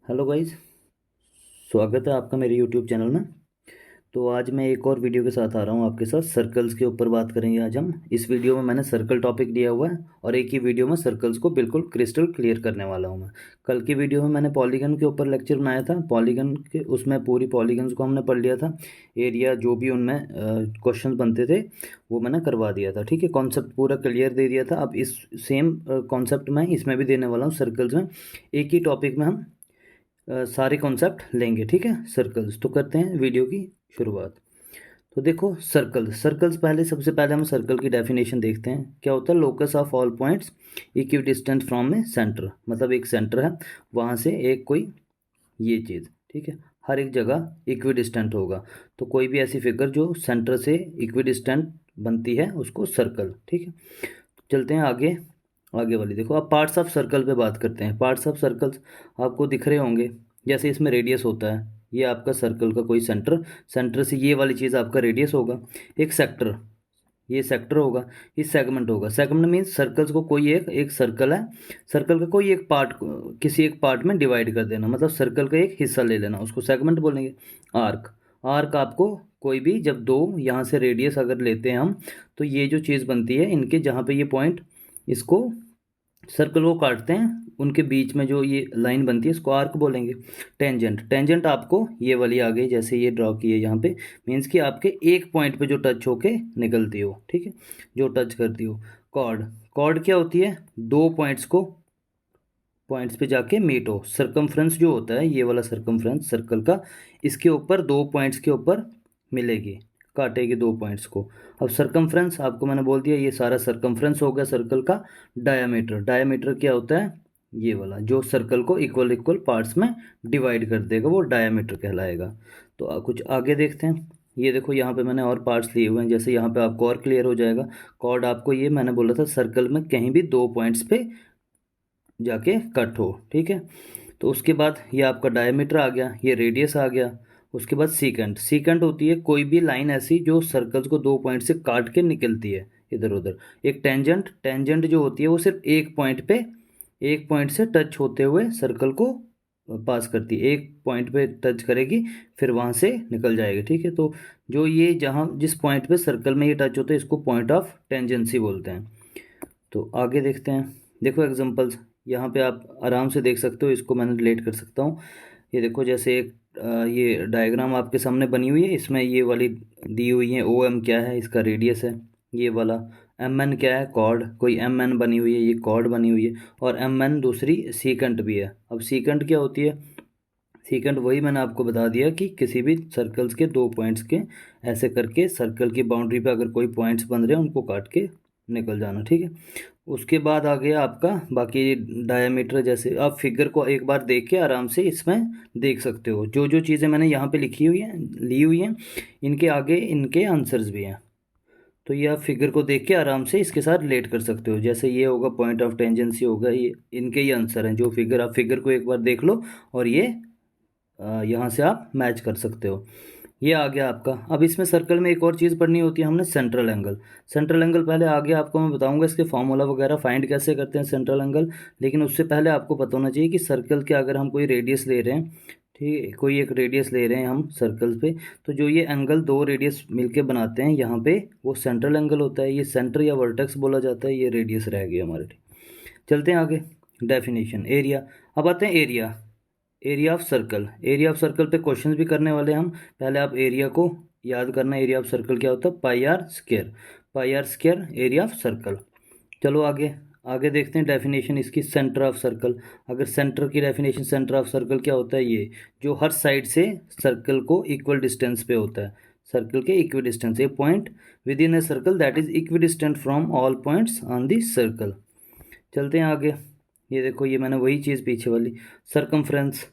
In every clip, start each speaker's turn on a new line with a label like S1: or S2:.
S1: Hello guys. स्वागत है आपका मेरे यूट्यूब चैनल में। तो आज मैं एक और वीडियो के साथ आ रहा हूँ आपके साथ। सर्कल्स के ऊपर बात करेंगे आज हम। इस वीडियो में मैंने सर्कल टॉपिक दिया हुआ है और एक ही वीडियो में सर्कल्स को बिल्कुल क्रिस्टल क्लियर करने वाला हूँ मैं। कल की वीडियो में मैंने पॉलीगन के ऊपर लेक्चर बनाया था। पॉलीगन के उसमें पूरी पॉलीगन्स को हमने पढ़ लिया था। एरिया जो भी उनमें क्वेश्चन बनते थे वो मैंने करवा दिया था। ठीक है, कॉन्सेप्ट पूरा क्लियर दे दिया था। अब इस सेम कॉन्सेप्ट मैं इसमें भी देने वाला हूँ सर्कल्स में। एक ही टॉपिक में हम सारे कॉन्सेप्ट लेंगे। ठीक है, सर्कल्स। तो करते हैं वीडियो की शुरुआत। तो देखो, सर्कल्स पहले सबसे पहले हम सर्कल की डेफिनेशन देखते हैं। क्या होता है? Locus of all points equi distant from A centre. मतलब एक सेंटर है, वहाँ से एक कोई ये चीज़, ठीक है, हर एक जगह इक्वी डिस्टेंट होगा। तो कोई भी ऐसी फिगर जो सेंटर से इक्वी डिस्टेंट बनती है उसको सर्कल। ठीक है, चलते हैं आगे। आगे वाली देखो, अब पार्ट्स ऑफ सर्कल पे बात करते हैं। पार्ट्स ऑफ सर्कल्स आपको दिख रहे होंगे। जैसे इसमें रेडियस होता है, ये आपका सर्कल का कोई सेंटर, सेंटर से ये वाली चीज़ आपका रेडियस होगा। एक सेक्टर, ये सेक्टर होगा। ये सेगमेंट होगा। सेगमेंट मीन्स सर्कल्स को कोई एक एक सर्कल है, सर्कल का कोई एक पार्ट, किसी एक पार्ट में डिवाइड कर देना, मतलब सर्कल का एक हिस्सा ले लेना, उसको सेगमेंट बोलेंगे। आर्क, आर्क आपको कोई भी, जब दो यहाँ से रेडियस अगर लेते हैं हम, तो ये जो चीज़ बनती है इनके, जहाँ पे ये पॉइंट इसको सर्कल को काटते हैं, उनके बीच में जो ये लाइन बनती है इसको आर्क बोलेंगे। टेंजेंट, टेंजेंट आपको ये वाली आ गई, जैसे ये ड्रॉ की है यहाँ पे, मीन्स कि आपके एक पॉइंट पे जो टच होके निकलती हो। ठीक है, जो टच करती हो। कॉर्ड, कॉर्ड क्या होती है? दो पॉइंट्स को, पॉइंट्स पे जाके मीट हो। सरकमफ्रेंस जो होता है, ये वाला सरकमफ्रेंस सर्कल का, इसके ऊपर दो पॉइंट्स के ऊपर मिलेगी, काटेगी दो पॉइंट्स को। अब सरकमफ्रेंस आपको मैंने बोल दिया, ये सारा सरकमफ्रेंस हो गया सर्कल का। डायामीटर, डायामीटर क्या होता है? ये वाला जो सर्कल को इक्वल इक्वल पार्ट्स में डिवाइड कर देगा, वो डायामीटर कहलाएगा। तो कुछ आगे देखते हैं। ये देखो, यहाँ पे मैंने और पार्ट्स लिए हुए हैं, जैसे यहाँ पे आपको और क्लियर हो जाएगा। कॉर्ड आपको, ये मैंने बोला था सर्कल में कहीं भी दो पॉइंट्स पे जाके कट हो। ठीक है, तो उसके बाद ये आपका डायमीटर आ गया, ये रेडियस आ गया। उसके बाद सीकेंट, सीकेंट होती है कोई भी लाइन ऐसी जो सर्कल्स को दो पॉइंट से काट के निकलती है इधर उधर। एक टेंजेंट, टेंजेंट जो होती है वो सिर्फ एक पॉइंट पे, एक पॉइंट से टच होते हुए सर्कल को पास करती है। एक पॉइंट पे टच करेगी, फिर वहाँ से निकल जाएगी। ठीक है, तो जो ये जहाँ जिस पॉइंट पे सर्कल में ये टच होता है इसको पॉइंट ऑफ टेंजेंसी बोलते हैं। तो आगे देखते हैं। देखो एग्जांपल्स, यहाँ पे आप आराम से देख सकते हो, इसको मैंने रिलेट कर सकता हूँ। ये देखो, जैसे एक ये डायग्राम आपके सामने बनी हुई है, इसमें ये वाली दी हुई है। ओ एम क्या है? इसका रेडियस है। ये वाला एम एन क्या है? कॉर्ड, कोई एम एन बनी हुई है, ये कॉर्ड बनी हुई है। और एम एन दूसरी सीकेंट भी है। अब सीकेंट क्या होती है? सीकेंट वही मैंने आपको बता दिया कि किसी भी सर्कल्स के दो पॉइंट्स के ऐसे करके सर्कल की बाउंड्री पे अगर कोई पॉइंट्स बन रहे हैं उनको काट के निकल जाना। ठीक है, उसके बाद आ गया आपका बाकी डायमीटर। जैसे आप फिगर को एक बार देख के आराम से इसमें देख सकते हो, जो जो चीज़ें मैंने यहाँ पे लिखी हुई हैं, ली हुई हैं, इनके आगे इनके आंसर्स भी हैं। तो ये आप फिगर को देख के आराम से इसके साथ रिलेट कर सकते हो। जैसे ये होगा पॉइंट ऑफ टेंजेंसी होगा, ये इनके ही आंसर हैं। जो फिगर, आप फिगर को एक बार देख लो और ये यहाँ से आप मैच कर सकते हो। ये आ गया आपका। अब इसमें सर्कल में एक और चीज़ पढ़नी होती है हमने, सेंट्रल एंगल। सेंट्रल एंगल पहले आगे आपको मैं बताऊंगा, इसके फॉर्मूला वगैरह फाइंड कैसे करते हैं सेंट्रल एंगल। लेकिन उससे पहले आपको पता होना चाहिए कि सर्कल के अगर हम कोई रेडियस ले रहे हैं, ठीक है, कोई एक रेडियस ले रहे हैं हम सर्कल पे, तो जो ये एंगल दो रेडियस मिलके बनाते हैं यहाँ पे, वो सेंट्रल एंगल होता है। ये सेंटर या वर्टेक्स बोला जाता है। ये रेडियस रह गया हमारे। चलते हैं आगे। Definition, area. अब आते हैं area, area of circle. Area of circle पे क्वेश्चन भी करने वाले हैं हम। पहले आप एरिया को याद करना, एरिया ऑफ सर्कल क्या होता है? Pi r square, pi r square area of circle. चलो आगे, आगे देखते हैं डेफिनेशन इसकी। सेंटर ऑफ सर्कल, अगर सेंटर की डेफिनेशन, सेंटर ऑफ सर्कल क्या होता है? ये जो हर साइड से सर्कल को इक्वल डिस्टेंस पे होता है, सर्कल के equidistance, a point within a circle that is equidistant from all points on the circle. चलते हैं आगे। ये देखो, ये मैंने वही चीज़ पीछे वाली, सरकमफ्रेंस।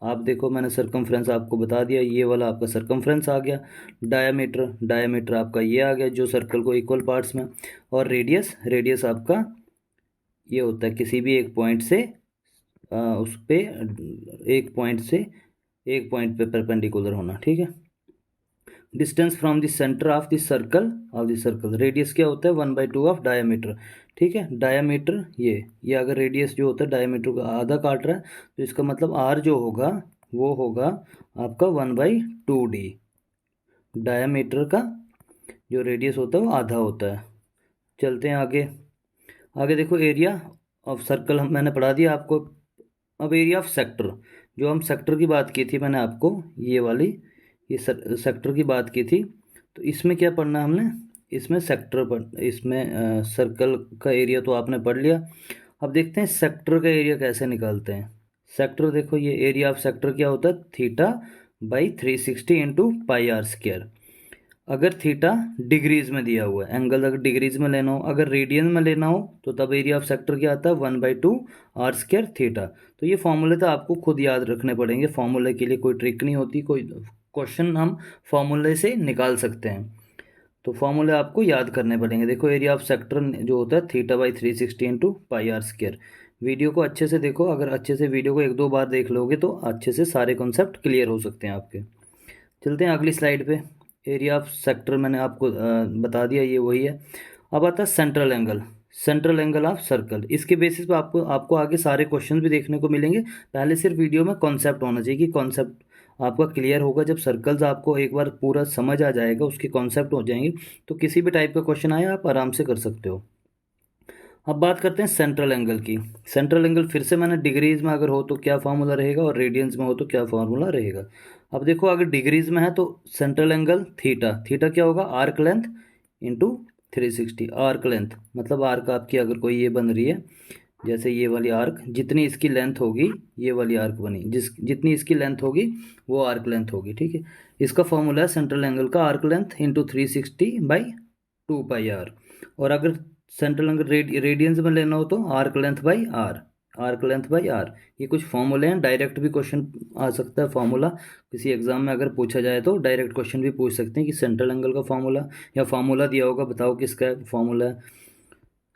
S1: आप देखो, मैंने सरकमफ्रेंस आपको बता दिया, ये वाला आपका सरकमफ्रेंस आ गया। डायामीटर, डायामीटर आपका ये आ गया जो सर्कल को इक्वल पार्ट्स में। और रेडियस, रेडियस आपका ये होता है किसी भी एक पॉइंट से उस पे, एक पॉइंट से एक पॉइंट पे परपेंडिकुलर होना। ठीक है, distance from the centre of the circle. Radius क्या होता है 1/2 ऑफ डायमीटर। ठीक है, डायमीटर ये अगर रेडियस जो होता है डायमीटर का आधा काट रहा है तो इसका मतलब आर जो होगा वो होगा आपका 1/2d। डायमीटर का जो रेडियस होता है वो आधा होता है। चलते हैं आगे। आगे देखो एरिया ऑफ सर्कल हम मैंने पढ़ा दिया आपको। अब एरिया ऑफ सेक्टर, जो हम सेक्टर की बात की थी मैंने आपको, ये वाली ये सेक्टर की बात की थी। तो इसमें क्या पढ़ना है हमने, इसमें सेक्टर पढ़ इसमें सर्कल का एरिया तो आपने पढ़ लिया। अब देखते हैं सेक्टर का एरिया कैसे निकालते हैं। सेक्टर देखो, ये एरिया ऑफ सेक्टर क्या होता है θ/360 इंटू पाई आर स्क्वायर। अगर थीटा डिग्रीज में दिया हुआ है, एंगल अगर डिग्रीज में लेना हो, अगर रेडियन में लेना हो तो तब एरिया ऑफ सेक्टर क्या आता है 1/2 आर स्क्वायर थीटा। तो ये फॉर्मूले तो आपको खुद याद रखने पड़ेंगे, फॉर्मूले के लिए कोई ट्रिक नहीं होती, कोई क्वेश्चन हम फॉर्मूले से निकाल सकते हैं। तो फॉर्मूले आपको याद करने पड़ेंगे। देखो एरिया ऑफ सेक्टर जो होता है θ/360 into pi r square. Video को अच्छे से देखो, अगर अच्छे से वीडियो को 1-2 बार देख लोगे तो अच्छे से सारे कॉन्सेप्ट क्लियर हो सकते हैं आपके। चलते हैं अगली स्लाइड पे। एरिया ऑफ सेक्टर मैंने आपको बता दिया, ये वही है। अब आता है central angle. Central angle of circle, इसके बेसिस पे आपको आपको आगे सारे क्वेश्चन भी देखने को मिलेंगे। पहले सिर्फ वीडियो में कॉन्सेप्ट होना चाहिए कि कॉन्सेप्ट आपका क्लियर होगा। जब सर्कल्स आपको एक बार पूरा समझ आ जाएगा, उसके कॉन्सेप्ट हो जाएंगे, तो किसी भी टाइप का क्वेश्चन आए आप आराम से कर सकते हो। अब बात करते हैं सेंट्रल एंगल की। सेंट्रल एंगल फिर से मैंने डिग्रीज में अगर हो तो क्या फार्मूला रहेगा और रेडियंस में हो तो क्या फार्मूला रहेगा। अब देखो अगर डिग्रीज में है तो सेंट्रल एंगल थीटा, थीटा क्या होगा arc length into 360। Arc length मतलब आर्क आपकी अगर कोई ये बन रही है, जैसे ये वाली आर्क, जितनी इसकी लेंथ होगी ये वाली आर्क बनी, जितनी इसकी लेंथ होगी वो आर्क लेंथ होगी। ठीक है, इसका फॉर्मूला है सेंट्रल एंगल का arc length into 360/2 pi R. और अगर सेंट्रल एंगल रेडियंस में लेना हो तो arc length by R, arc length by R. ये कुछ फॉर्मूले हैं, डायरेक्ट भी क्वेश्चन आ सकता है फॉर्मूला, किसी एग्जाम में अगर पूछा जाए तो डायरेक्ट क्वेश्चन भी पूछ सकते हैं कि सेंट्रल एंगल का फॉर्मूला, या फॉर्मूला दिया होगा बताओ किसका फॉर्मूला है।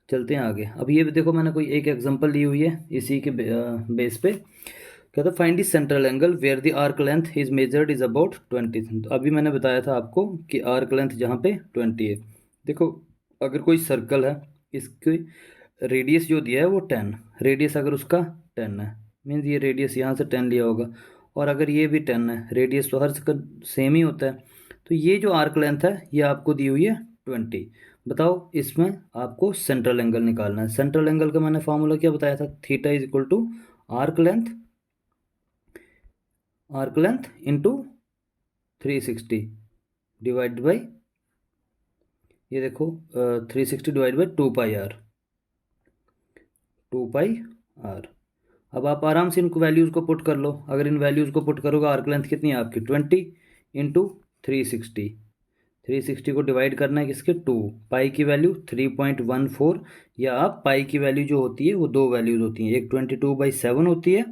S1: चलते हैं आगे। अब ये देखो मैंने कोई एक एग्जांपल ली हुई है इसी के बेस पे। कहता find the central angle where the arc length is measured is about 20। तो अभी मैंने बताया था आपको कि आर्क लेंथ जहाँ पे 20 है। देखो अगर कोई सर्कल है, इसकी रेडियस जो दिया है वो 10, रेडियस अगर उसका 10 है, मीन्स ये रेडियस यहाँ से 10 लिया होगा, और अगर ये भी 10 है, रेडियस तो हर सर्कल सेम ही होता है, तो ये जो आर्क लेंथ है ये आपको दी हुई है 20। बताओ इसमें आपको सेंट्रल एंगल निकालना है। सेंट्रल एंगल का मैंने फार्मूला क्या बताया था, theta is equal to arc length into 360 divide by, ये देखो 360 डिवाइड बाई 2 पाई आर। अब आप आराम से इनको वैल्यूज़ को पुट कर लो। अगर इन वैल्यूज़ को पुट करोगे आर्क लेंथ कितनी है आपकी 20 इंटू 360। 360 को डिवाइड करना है किसके 2, पाई की वैल्यू 3.14, या आप पाई की वैल्यू जो होती है वो दो वैल्यूज़ होती हैं, एक 22/7 होती है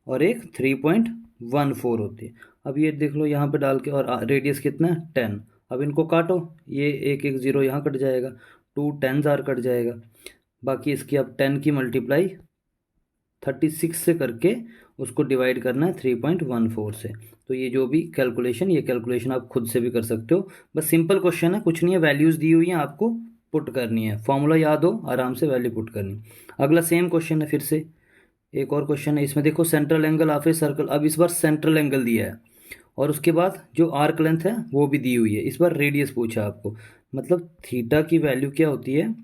S1: और एक 3.14 होती है। अब ये देख लो यहाँ पे डाल के, और रेडियस कितना है 10। अब इनको काटो, ये एक एक ज़ीरो यहाँ कट जाएगा, 2 10s आर कट जाएगा, बाकी इसकी अब 10 की मल्टीप्लाई 36 से करके उसको डिवाइड करना है 3.14 से। तो ये जो भी कैलकुलेशन, ये कैलकुलेशन आप खुद से भी कर सकते हो। बस सिंपल क्वेश्चन है, कुछ नहीं है, वैल्यूज़ दी हुई हैं, आपको पुट करनी है, फॉर्मूला याद हो आराम से वैल्यू पुट करनी। अगला सेम क्वेश्चन है, फिर से एक और क्वेश्चन है। इसमें देखो central angle of a circle, अब इस बार सेंट्रल एंगल दिया है और उसके बाद जो आर्क लेंथ है वो भी दी हुई है। इस बार रेडियस पूछा आपको, मतलब थीटा की वैल्यू क्या होती है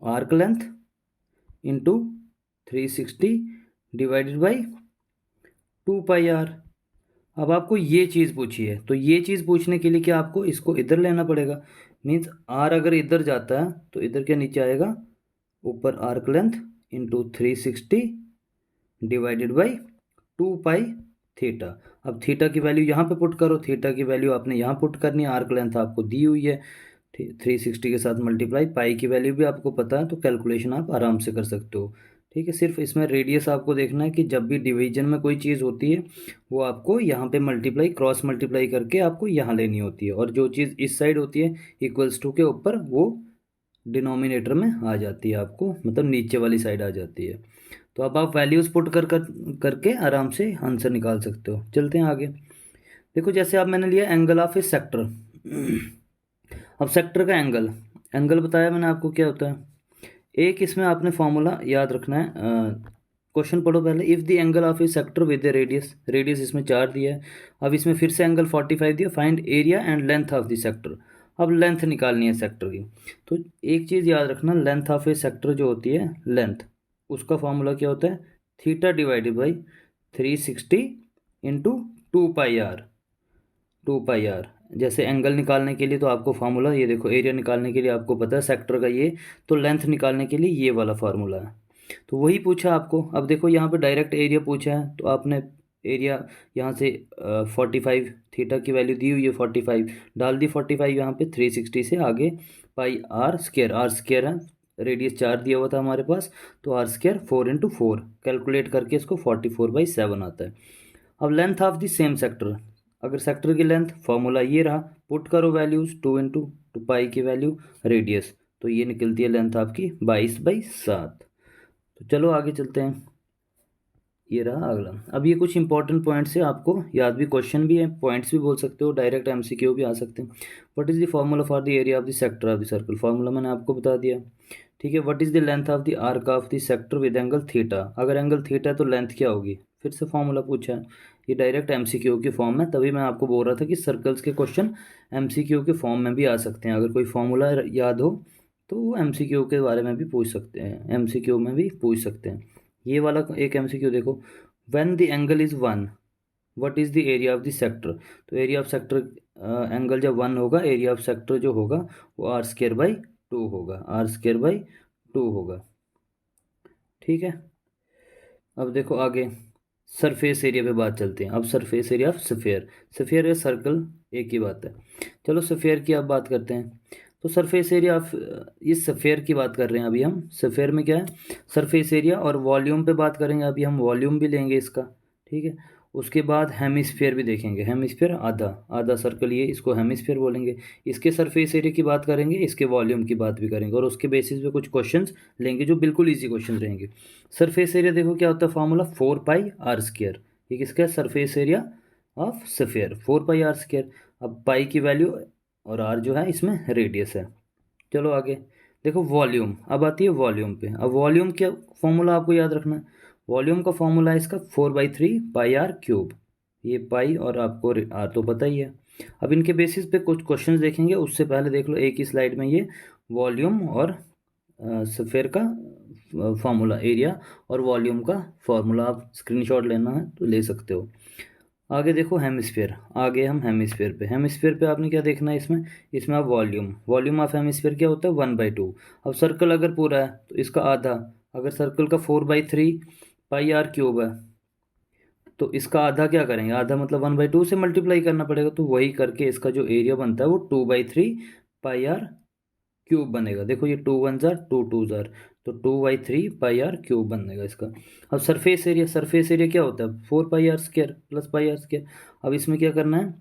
S1: arc length into 360 divided by 2 pi R. अब आपको ये चीज़ पूछी है, तो ये चीज़ पूछने के लिए क्या आपको इसको इधर लेना पड़ेगा, मीन्स आर अगर इधर जाता है तो इधर क्या नीचे आएगा ऊपर arc length into 360 divided by 2 pi theta. अब थीटा की वैल्यू यहाँ पे पुट करो, थीटा की वैल्यू आपने यहाँ पुट करनी है, आर्क लेंथ आपको दी हुई है 360 के साथ मल्टीप्लाई, पाई की वैल्यू भी आपको पता है, तो कैलकुलेशन आप आराम से कर सकते हो। ठीक है, सिर्फ इसमें रेडियस आपको देखना है कि जब भी डिवीजन में कोई चीज़ होती है वो आपको यहाँ पे मल्टीप्लाई क्रॉस मल्टीप्लाई करके आपको यहाँ लेनी होती है, और जो चीज़ इस साइड होती है इक्वल्स टू के ऊपर वो डिनोमिनेटर में आ जाती है, आपको मतलब नीचे वाली साइड आ जाती है। तो अब आप वैल्यूज़ पुट करके आराम से आंसर निकाल सकते हो। चलते हैं आगे। देखो जैसे आप मैंने लिया एंगल ऑफ ए सेक्टर, अब सेक्टर का एंगल, एंगल बताया मैंने आपको क्या होता है। एक इसमें आपने फॉर्मूला याद रखना है। क्वेश्चन पढ़ो पहले। If the angle of A sector with the radius, radius इसमें 4 दिया है। अब इसमें फिर से एंगल 45 दिया। Find area and length of the sector. अब लेंथ निकालनी है सेक्टर की। तो एक चीज़ याद रखना, लेंथ ऑफ ए सेक्टर जो होती है लेंथ, उसका फॉर्मूला क्या होता है, theta divided by 360 into 2 pi R. 2 pi R. जैसे एंगल निकालने के लिए तो आपको फार्मूला ये देखो, एरिया निकालने के लिए आपको पता है सेक्टर का ये, तो लेंथ निकालने के लिए ये वाला फार्मूला है। तो वही पूछा आपको। अब देखो यहाँ पे डायरेक्ट एरिया पूछा है, तो आपने एरिया यहाँ से 45, थीटा की वैल्यू दी हुई है 45, डाल दी 45 यहाँ पे 360 से आगे पाई आर स्केयर है, रेडियस 4 दिया हुआ था हमारे पास, तो आर स्केयर 4 इंटू 4 कैलकुलेट करके इसको 44/7 आता है। अब length of the same sector, अगर सेक्टर की लेंथ फॉर्मूला ये रहा, पुट करो वैल्यूज 2 इंटू पाई की वैल्यू रेडियस, तो ये निकलती है लेंथ आपकी 22/7। तो चलो आगे चलते हैं। ये रहा अगला। अब ये कुछ इंपॉर्टेंट पॉइंट्स है, आपको याद भी, क्वेश्चन भी है, पॉइंट्स भी बोल सकते हो, डायरेक्ट एमसीक्यू भी आ सकते हैं। What is the formula for the area of the sector of the circle, formula मैंने आपको बता दिया। ठीक है। What is the length of the arc of the sector with angle theta, अगर एंगल थीटा है तो लेंथ क्या होगी, फिर से फॉर्मूला पूछा है। ये डायरेक्ट एमसीक्यू के फॉर्म में, तभी मैं आपको बोल रहा था कि सर्कल्स के क्वेश्चन एमसीक्यू के फॉर्म में भी आ सकते हैं। अगर कोई फॉर्मूला याद हो तो वो एमसीक्यू के बारे में भी पूछ सकते हैं, एमसीक्यू में भी पूछ सकते हैं। ये वाला एक एमसीक्यू देखो, when the angle is 1 what is the area of the sector, तो एरिया ऑफ सेक्टर, एंगल जब 1 होगा, एरिया ऑफ सेक्टर जो होगा वो r² होगा, r² होगा। ठीक है। अब देखो आगे सरफेस एरिया पे बात चलते हैं। अब surface area of sphere, sphere या सर्कल एक ही बात है। चलो स्फीयर की अब बात करते हैं। तो सरफेस एरिया ऑफ, इस स्फीयर की बात कर रहे हैं अभी हम। स्फीयर में क्या है, सरफेस एरिया और वॉल्यूम पे बात करेंगे। अभी हम वॉल्यूम भी लेंगे इसका। ठीक है। उसके बाद हेमिस्फीयर भी देखेंगे। हेमिस्फीयर आधा, आधा सर्कल, ये इसको हेमिस्फीयर बोलेंगे। इसके सरफेस एरिया की बात करेंगे, इसके वॉल्यूम की बात भी करेंगे, और उसके बेसिस पे कुछ क्वेश्चंस लेंगे जो बिल्कुल ईजी क्वेश्चन रहेंगे। सरफेस एरिया देखो क्या होता है, फॉर्मूला 4 पाई r²। ये किसका है, surface area of sphere, 4 pi r²। अब पाई की वैल्यू और आर जो है इसमें रेडियस है। चलो आगे देखो वॉल्यूम, अब आती है वॉल्यूम पे। अब वॉल्यूम क्या फॉर्मूला आपको याद रखना है, वॉल्यूम का फॉर्मूला है इसका 4/3 पाई r³। ये पाई और आपको आर तो पता ही है। अब इनके बेसिस पे कुछ क्वेश्चंस देखेंगे, उससे पहले देख लो एक ही स्लाइड में ये वॉल्यूम और स्फीयर का फार्मूला, एरिया और वॉल्यूम का फार्मूला, आप स्क्रीनशॉट लेना है तो ले सकते हो। आगे देखो हेमिस्फीयर, आगे हम हेमिस्फीयर पे। हेमिस्फीयर पे आपने क्या देखना है, इसमें इसमें आप वॉल्यूम, वॉल्यूम ऑफ हेमिस्फीयर क्या होता है 1/2। अब सर्कल अगर पूरा है तो इसका आधा, अगर सर्कल का 4/3 पाई r³ है तो इसका आधा क्या करेंगे, आधा मतलब 1/2 से मल्टीप्लाई करना पड़ेगा, तो वही करके इसका जो एरिया बनता है वो 2/3 पाई r³ बनेगा। देखो ये 2 1 जार 2 2 जार, तो 2/3 पाई r³ बनेगा इसका। अब सरफेस एरिया, सरफेस एरिया क्या होता है 4 पाई r² प्लस पाई r²। अब इसमें क्या करना है,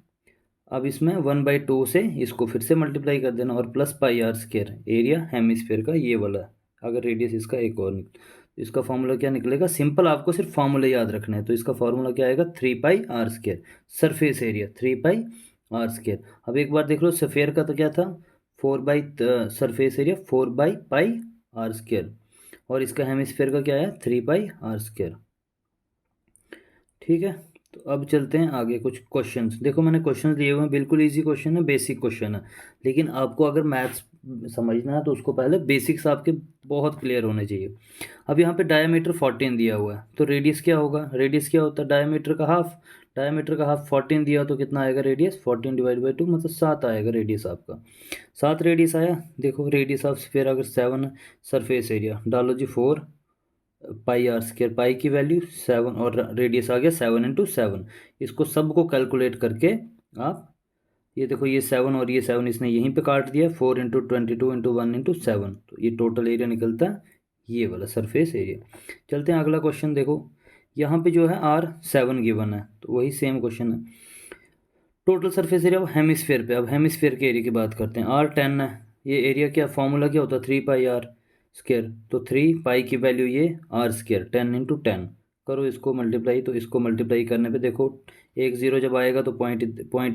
S1: अब इसमें 1/2 से इसको फिर से मल्टीप्लाई कर देना और plus pi r², area hemisphere का ये वाला। अगर रेडियस इसका एक और तो इसका फॉर्मूला क्या निकलेगा, सिंपल, आपको सिर्फ फॉर्मूला याद रखना है। तो इसका फॉर्मूला क्या आएगा, 3 पाई r², सरफेस एरिया 3 पाई r²। अब एक बार देख लो स्फीयर का तो क्या था, सरफेस एरिया 4/पाई r², और इसका हेमिस्फीयर का क्या है 3 पाई r²। ठीक है। तो अब चलते हैं आगे कुछ क्वेश्चंस। देखो मैंने क्वेश्चंस दिए हुए हैं, बिल्कुल इजी क्वेश्चन है, बेसिक क्वेश्चन है। लेकिन आपको अगर मैथ्स समझना है तो उसको पहले बेसिक्स आपके बहुत क्लियर होने चाहिए। अब यहाँ पे डायमीटर 14 दिया हुआ है, तो रेडियस क्या होगा, रेडियस क्या होता है डायमीटर का हाफ, डायमीटर का हाफ 14 दिया तो कितना आएगा रेडियस, 14/2 मतलब 7 आएगा रेडियस आपका। 7 रेडियस आया। देखो रेडियस ऑफ स्फीयर अगर 7 है, सरफेस एरिया डालो जी 4 पाई r², पाई की वैल्यू 7 और रेडियस आ गया 7 इंटू 7। इसको सबको कैलकुलेट करके आप ये देखो, ये 7 और ये 7 इसने यहीं पे काट दिया, 4 × 22 × 1 × 7, तो ये टोटल एरिया निकलता है ये वाला सरफेस एरिया। चलते हैं अगला क्वेश्चन। देखो यहाँ पे जो है r7 गिवन है, तो वही सेम क्वेश्चन है। टोटल सरफेस एरिया हेमिस्फीयर पे, अब हेमिस्फीयर के एरिया की बात करते हैं। r10 है, ये एरिया क्या फॉर्मूला क्या होता है 3 पाई r², तो 3 पाई की वैल्यू ये r², 10 × 10 करो इसको मल्टीप्लाई, तो इसको मल्टीप्लाई करने पे देखो एक ज़ीरो जब आएगा तो पॉइंट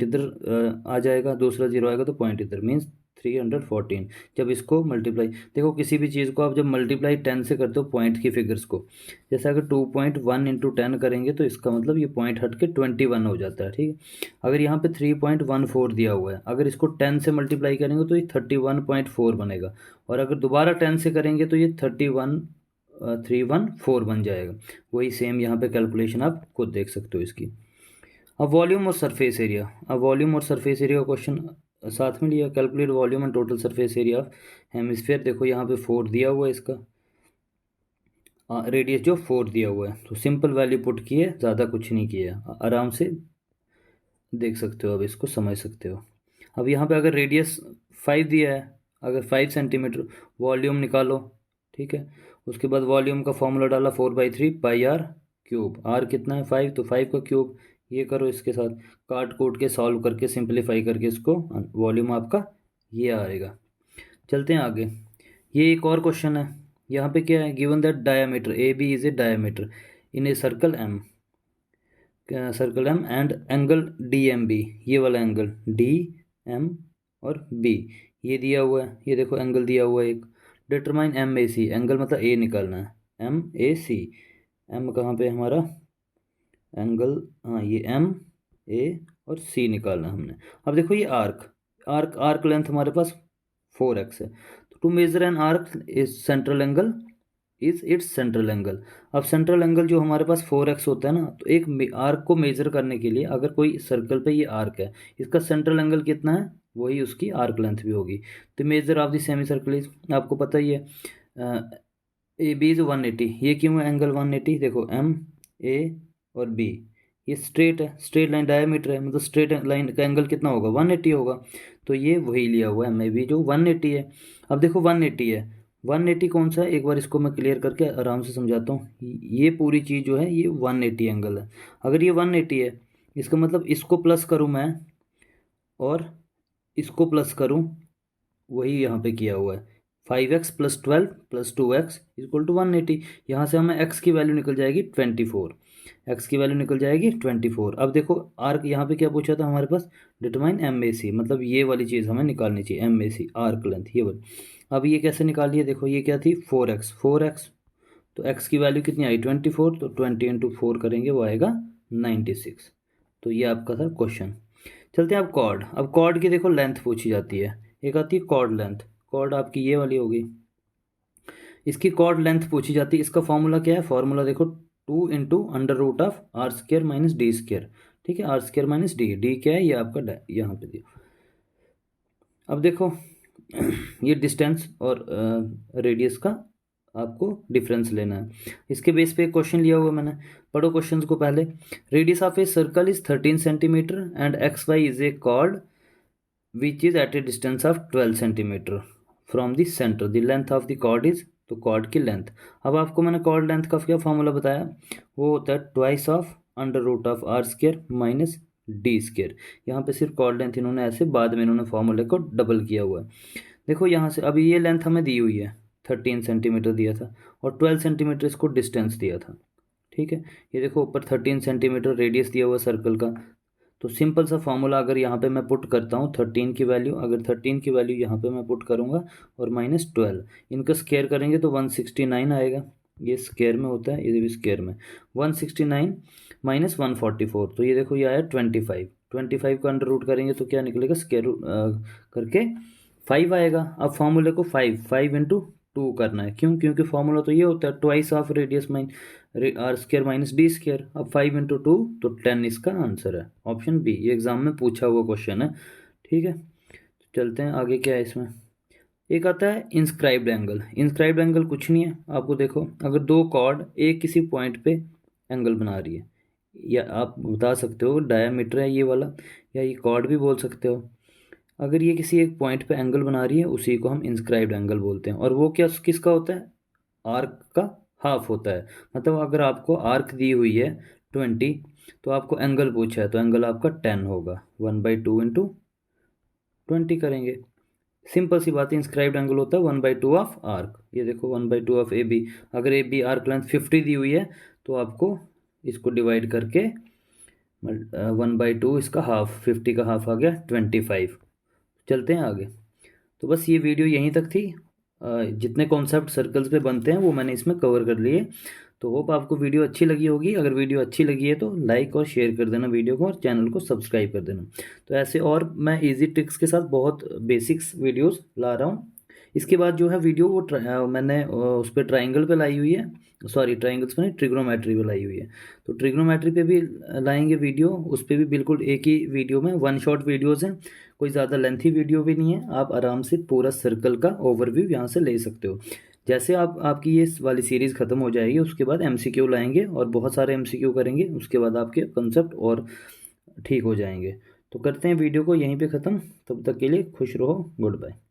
S1: इधर आ जाएगा, दूसरा ज़ीरो आएगा तो पॉइंट इधर, मीन्स 314। जब इसको मल्टीप्लाई, देखो किसी भी चीज़ को आप जब मल्टीप्लाई 10 से करते हो पॉइंट की फिगर्स को, जैसे अगर 2.1 इंटू 10 करेंगे तो इसका मतलब ये पॉइंट हट के 21 हो जाता है, ठीक है। अगर यहाँ पे 3.14 दिया हुआ है, अगर इसको 10 से मल्टीप्लाई करेंगे तो ये 31.4 बनेगा, और अगर दोबारा 10 से करेंगे तो ये 314 बन जाएगा। वही सेम यहाँ पे कैलकुलेशन आप खुद देख सकते हो इसकी। अब वॉल्यूम और सरफेस एरिया, अब वॉल्यूम और सरफेस एरिया का क्वेश्चन साथ में लिया। Calculate volume and total surface area of hemisphere, देखो यहाँ पे 4 दिया हुआ है इसका, रेडियस जो 4 दिया हुआ है, तो सिंपल वैल्यू पुट की है, ज़्यादा कुछ नहीं किया, आराम से देख सकते हो, अब इसको समझ सकते हो। अब यहाँ पे अगर रेडियस 5 दिया है, अगर 5 सेंटीमीटर, वॉल्यूम निकालो, ठीक है। उसके बाद वॉल्यूम का फॉर्मूला डाला 4/3 पाई आर क्यूब, आर कितना है 5, तो 5 का क्यूब, ये करो इसके साथ काट कूट के सॉल्व करके सिंप्लीफाई करके इसको वॉल्यूम आपका ये आएगा। चलते हैं आगे, ये एक और क्वेश्चन है। यहाँ पे क्या है, given that diameter A B is a diameter in a circle M, and angle D M B, ये वाला एंगल डी एम और बी ये दिया हुआ है, ये देखो एंगल दिया हुआ है एक। Determine M A C, angle मतलब ए निकालना है, एम ए सी, एम कहाँ पे हमारा एंगल, हाँ ये एम ए और सी निकालना है हमने। अब देखो ये आर्क लेंथ हमारे पास 4x है, तो to measure an arc is central angle is its central angle. अब सेंट्रल एंगल जो हमारे पास 4x होता है ना, तो एक आर्क को मेजर करने के लिए अगर कोई सर्कल पे ये आर्क है, इसका सेंट्रल एंगल कितना है, वही उसकी आर्क लेंथ भी होगी। तो measure of the semi circle is, आपको पता ही है ए बी इज 180, ये क्यों है एंगल 180, देखो एम ए और बी ये स्ट्रेट है, स्ट्रेट लाइन डायमीटर है, मतलब स्ट्रेट लाइन का एंगल कितना होगा 180 होगा, तो ये वही लिया हुआ है एम ए बी जो 180 है। अब देखो 180 है, 180 कौन सा है, एक बार इसको मैं क्लियर करके आराम से समझाता हूँ। ये पूरी चीज़ जो है ये 180 एंगल है। अगर ये 180 है, इसका मतलब इसको प्लस करूँ मैं और इसको प्लस करूँ, वही यहाँ पे किया हुआ है, 5x + 12 + 2x = 180। यहाँ से हमें x की वैल्यू निकल जाएगी 24, x की वैल्यू निकल जाएगी 24। अब देखो आर्क यहाँ पे क्या पूछा था हमारे पास, डिटरमाइन एम ए सी, मतलब ये वाली चीज़ हमें निकालनी चाहिए, M A C arc length ये वाली। अब ये कैसे निकालिए, देखो ये क्या थी 4x, तो x की वैल्यू कितनी आई 24, तो 20 × 4 करेंगे वो आएगा 96। तो ये आपका था क्वेश्चन। चलते हैं अब कॉर्ड। अब कॉर्ड की देखो लेंथ पूछी जाती है, एक आती है कॉर्ड लेंथ, कॉर्ड आपकी ये वाली होगी, इसकी कॉर्ड लेंथ पूछी जाती है। इसका फॉर्मूला क्या है, फॉर्मूला देखो 2 × (r² - d²), ठीक है, r² - d क्या है, ये आपका यहाँ पे दिया। अब देखो ये डिस्टेंस और रेडियस का आपको डिफरेंस लेना है, इसके बेस पे एक क्वेश्चन लिया हुआ मैंने, पढ़ो क्वेश्चन को पहले। Radius of a circle is 13 centimetre and X Y is a chord which is at a distance of 12 centimetre from the centre, the length of the chord is, तो chord की length. अब आपको मैंने cord length का क्या formula बताया, वो होता है ट्वाइस ऑफ (√r² - d²). यहाँ पे सिर्फ कॉर्ड लेंथ इन्होंने ऐसे बाद में इन्होंने फॉर्मूले को डबल किया हुआ है। देखो यहाँ से अभी ये लेंथ हमें दी हुई है, 13 सेंटीमीटर दिया था और 12 सेंटीमीटर इसको डिस्टेंस दिया था, ठीक है। ये देखो ऊपर 13 सेंटीमीटर रेडियस दिया हुआ सर्कल का, तो सिंपल सा फॉर्मूला अगर यहाँ पे मैं पुट करता हूँ 13 की वैल्यू, अगर 13 की वैल्यू यहाँ पे मैं पुट करूँगा और -12 इनका स्क्वायर करेंगे तो 169 आएगा, ये स्क्वायर में होता है, ये भी स्क्वायर में, 169 - 144, तो ये देखो ये आया 25 का अंडर रूट करेंगे तो क्या निकलेगा, स्क्वायर रूट करके 5 आएगा। अब फॉर्मूले को 5 × 2 करना है, क्यों, क्योंकि फॉर्मूला तो ये होता है twice of radius (r² - d²). अब 5 × 2 तो 10 इसका आंसर है, ऑप्शन बी, ये एग्जाम में पूछा हुआ क्वेश्चन है, ठीक है। तो चलते हैं आगे, क्या है इसमें, एक आता है इंस्क्राइब्ड एंगल। इंस्क्राइब्ड एंगल कुछ नहीं है, आपको देखो अगर दो कॉर्ड एक किसी पॉइंट पे एंगल बना रही है, या आप बता सकते हो डायामीटर है ये वाला, या ये कॉर्ड भी बोल सकते हो, अगर ये किसी एक पॉइंट पे एंगल बना रही है उसी को हम इंस्क्राइब्ड एंगल बोलते हैं। और वो क्या किसका होता है, आर्क का हाफ होता है, मतलब अगर आपको आर्क दी हुई है 20 तो आपको एंगल पूछा है तो एंगल आपका 10 होगा, 1/2 × 20 करेंगे, सिंपल सी बात है। इंस्क्राइब्ड एंगल होता है 1/2 ऑफ आर्क, ये देखो 1/2 ऑफ ए बी, अगर ए बी आर्क लेंथ 50 दी हुई है तो आपको इसको डिवाइड करके 1/2 इसका हाफ, 50 का हाफ आ गया 25। चलते हैं आगे। तो बस ये वीडियो यहीं तक थी। जितने कॉन्सेप्ट सर्कल्स पे बनते हैं वो मैंने इसमें कवर कर लिए। तो होप आपको वीडियो अच्छी लगी होगी। अगर वीडियो अच्छी लगी है तो लाइक और शेयर कर देना वीडियो को, और चैनल को सब्सक्राइब कर देना। तो ऐसे और मैं इजी ट्रिक्स के साथ बहुत बेसिक्स वीडियोस ला रहा हूँ। इसके बाद जो है वीडियो वो मैंने उस पर ट्राइंगल पे लाई हुई है, सॉरी ट्राइंगल्स पे नहीं, ट्रिग्नोमेट्री पे लाई हुई है। तो ट्रिग्नोमेट्री पे भी लाएंगे वीडियो, उस पर भी बिल्कुल एक ही वीडियो में वन शॉट वीडियोज़ हैं, कोई ज़्यादा लेंथी वीडियो भी नहीं है। आप आराम से पूरा सर्कल का ओवरव्यू यहाँ से ले सकते हो। जैसे आपकी ये वाली सीरीज़ ख़त्म हो जाएगी उसके बाद एमसीक्यू लाएंगे और बहुत सारे एमसीक्यू करेंगे, उसके बाद आपके कंसेप्ट और ठीक हो जाएंगे। तो करते हैं वीडियो को यहीं पे ख़त्म। तब तक के लिए खुश रहो, गुड बाय।